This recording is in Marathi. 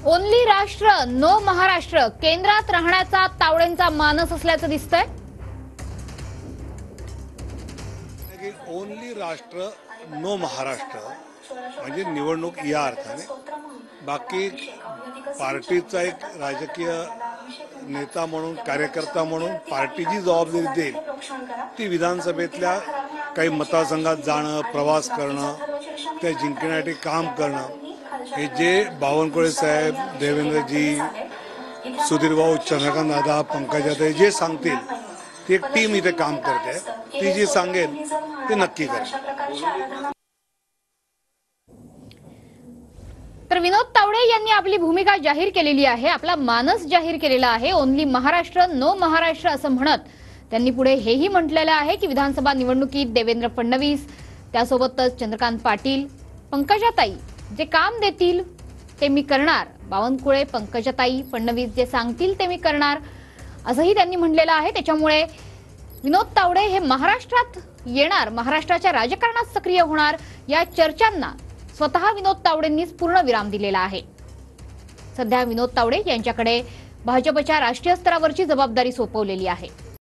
ओनली राष्ट्र नो महाराष्ट्र केंद्रात राहण्याचा तावडेंचा मानस असल्याचं दिसतंय। ओनली राष्ट्र नो महाराष्ट्र म्हणजे निवडणूक या अर्थाने, बाकी पार्टीचा एक राजकीय नेता म्हणून कार्यकर्ता म्हणून पार्टी जी जबाबदारी देईल ती विधानसभेतल्या काही मतदारसंघात जाणं, प्रवास करणं, त्या जिंकण्यासाठी काम करणं, हे जे बावनकुळे साहेब, देवेंद्रजी, सुधीरभाऊ, चंद्रकांत दादा, पंकजाताई जे सांगतील ती एक टीम इथे काम करते, ती जी सांगेल ते नक्की करेल। तर विनोद तावडे यांनी आपली भूमिका जाहीर केलेली आहे, आपला मानस जाहीर केलेला आहे। ओनली महाराष्ट्र नो महाराष्ट्र असं म्हणत त्यांनी पुढे हेही म्हटलेलं आहे की विधानसभा निवडणुकीत देवेंद्र फडणवीस, त्यासोबतच चंद्रकांत पाटील, पंकजाताई जे काम देतील ते मी करणार, बावनकुळे, पंकजाताई, फडणवीस जे सांगतील ते मी करणार असंही त्यांनी म्हटलेलं आहे। त्याच्यामुळे विनोद तावडे हे महाराष्ट्रात येणार, महाराष्ट्राच्या राजकारणात सक्रिय होणार या चर्चांना स्वतः विनोद तावडेंनीच पूर्ण विराम दिलेला आहे। सध्या विनोद तावडे यांच्याकडे भाजपच्या राष्ट्रीय स्तरावरची जबाबदारी सोपवलेली आहे।